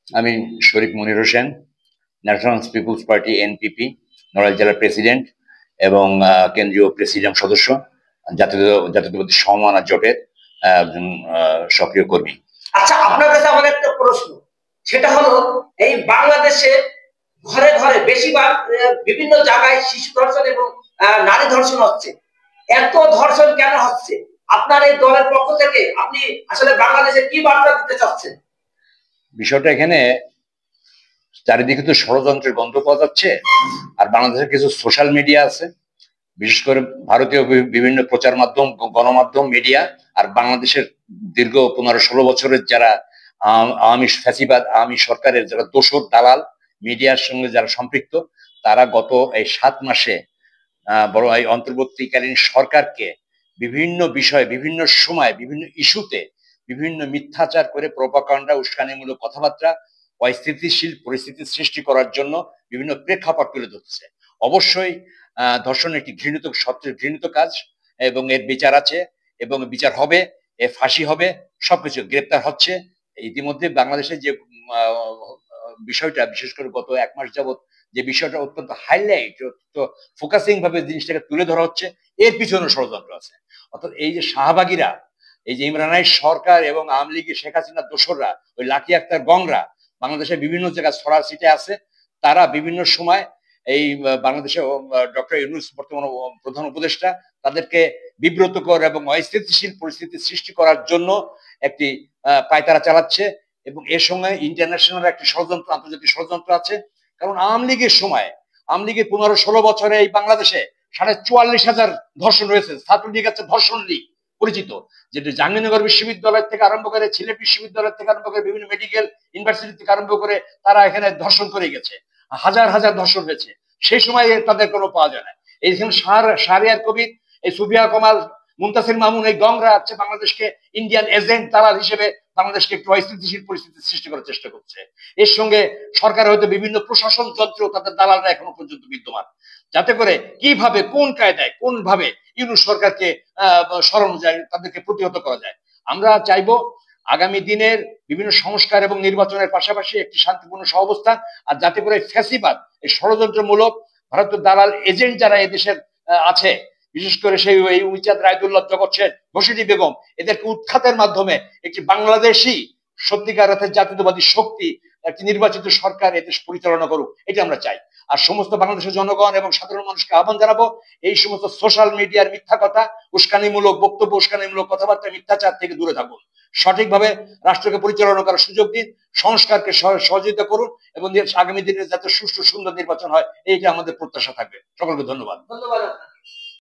আমি Sharif Monir Hossain, national peoples party NPP Narail জেলার president এবং কেন্দ্রীয় প্রেসিডিয়াম সদস্য, জাতীয়তাবাদী সমমনা জোটের একজন সক্রিয় কর্মী। আচ্ছা, আপনার কাছে আমার একটা প্রশ্ন, সেটা হলো এই বাংলাদেশে ঘরে ঘরে বেশিরভাগ বিভিন্ন জায়গায় শিশু ধর্ষণ এবং নারী ধর্ষণ হচ্ছে। এত ধর্ষণ কেন হচ্ছে? আপনার এই দলের পক্ষ থেকে আপনি আসলে বাংলাদেশে কি বার্তা দিতে চাচ্ছেন? বিষয়টা এখানে চারিদিকে তো ষড়যন্ত্রের গন্ধ পাওয়া যাচ্ছে, আর বাংলাদেশের কিছু সোশ্যাল মিডিয়া আছে, বিশেষ করে ভারতীয় বিভিন্ন প্রচার মাধ্যম, গণমাধ্যম, মিডিয়া, আর বাংলাদেশের দীর্ঘ 15-16 বছরের যারা আওয়ামী ফ্যাসিবাদ, আওয়ামী সরকারের যারা দোসর দালাল, মিডিয়ার সঙ্গে যারা সম্পৃক্ত, তারা গত এই 7 মাসে বড় এই অন্তর্বর্তীকালীন সরকারকে বিভিন্ন বিষয়ে, বিভিন্ন সময়, বিভিন্ন ইস্যুতে বিভিন্ন মিথ্যাচার করে, প্রোপাগান্ডা, উস্কানিমূলক কথাবার্তা, অস্থিতিশীল পরিস্থিতি সৃষ্টি করার জন্য বিভিন্ন প্রেক্ষাপট তুলে ধরতেছে। অবশ্যই ধর্ষণ একটি ঘৃণিত কাজ, এবং এর বিচার আছে এবং বিচার হবে, এর ফাঁসি হবে, সবকিছু, গ্রেপ্তার হচ্ছে। ইতিমধ্যে বাংলাদেশে যে বিষয়টা, বিশেষ করে গত 1 মাস যাবৎ যে বিষয়টা অত্যন্ত হাইলাইট, অত্যন্ত ফোকাসিং ভাবে জিনিসটাকে তুলে ধরা হচ্ছে, এর পিছনে ষড়যন্ত্র আছে। অর্থাৎ এই যে শাহবাগীরা, এই যে ইমরান সরকার এবং আওয়ামী লীগের শেখ হাসিনার দোসররা, ওই লাকি আক্তার গংরা বাংলাদেশের বিভিন্ন জায়গায় ছড়ার সিটে আছে। তারা বিভিন্ন সময় এই বাংলাদেশে ডক্টর ইউনূস বর্তমান প্রধান উপদেষ্টা, তাদেরকে বিব্রতকর এবং অস্থিতিশীল পরিস্থিতি সৃষ্টি করার জন্য একটি পায়তারা চালাচ্ছে, এবং এর সঙ্গে ইন্টারন্যাশনাল একটি ষড়যন্ত্র, আন্তর্জাতিক ষড়যন্ত্র আছে। কারণ আওয়ামী লীগের সময়, আওয়ামী লীগের 15-16 বছরে এই বাংলাদেশে 44,000 ধর্ষণ হয়েছে। ছাত্রলীগ আছে ধর্ষণ লীগ পরিচিত, যেটা জাহাঙ্গীরনগর বিশ্ববিদ্যালয় থেকে আরম্ভ করে, সিলেট বিশ্ববিদ্যালয় থেকে আরম্ভ করে, বিভিন্ন মেডিকেল ইউনিভার্সিটি থেকে আরম্ভ করে, তারা এখানে ধর্ষণ করে গেছে। হাজার হাজার ধর্ষণ হয়েছে। সেই সময় তাদের কোনো পাওয়া যায় না। এইখানে শাহরিয়ার কবির, এই সুফিয়া কামাল, মুনতাসির মামুন, এই গংরা আছে বাংলাদেশকে ইন্ডিয়ান এজেন্ট দালাল হিসেবে বাংলাদেশকে একটু অস্থিতিশীল পরিস্থিতি সৃষ্টি করার চেষ্টা করছে। এর সঙ্গে সরকার হয়তো বিভিন্ন প্রশাসন যন্ত্র, তাদের দালালরা এখনো পর্যন্ত বিদ্যমান, যাতে করে কিভাবে, কোন কায়দায়, কোন ভাবে ইউনূস সরকারকে সরানো যায়, তাদেরকে প্রতিহত করা যায়। আমরা চাইবো আগামী দিনের বিভিন্ন সংস্কার এবং নির্বাচনের পাশাপাশি একটি শান্তিপূর্ণ সহাবস্থান, আর যাতে করে ফ্যাসিবাদ, এই ষড়যন্ত্রমূলক ভারতের দালাল এজেন্ট যারা এদেশের আছে, বিশেষ করে সেই উইচাঁদ রায়দুল্লাহ, জগৎ সেন, ঘসিটি বেগম, এদেরকে উৎখাতের মাধ্যমে একটি বাংলাদেশি সত্যিকার অর্থে জাতীয়তাবাদী শক্তি, একটি নির্বাচিত সরকার এদেশ পরিচালনা করুক, এটা আমরা চাই। আর সমস্ত বাংলাদেশের জনগণ এবং সাধারণ মানুষকে আহ্বান জানাবো, এই সমস্ত সোশ্যাল মিডিয়ার মিথ্যা কথা, উস্কানিমূলক বক্তব্য, উস্কানিমূলক কথাবার্তা, মিথ্যাচার থেকে দূরে থাকুন। সঠিকভাবে রাষ্ট্রকে পরিচালনা করার সুযোগ দিন, সংস্কারকে সহযোগিতা করুন, এবং আগামী দিনে যাতে সুষ্ঠু সুন্দর নির্বাচন হয়, এইটা আমাদের প্রত্যাশা থাকবে। সকলকে ধন্যবাদ। ধন্যবাদ।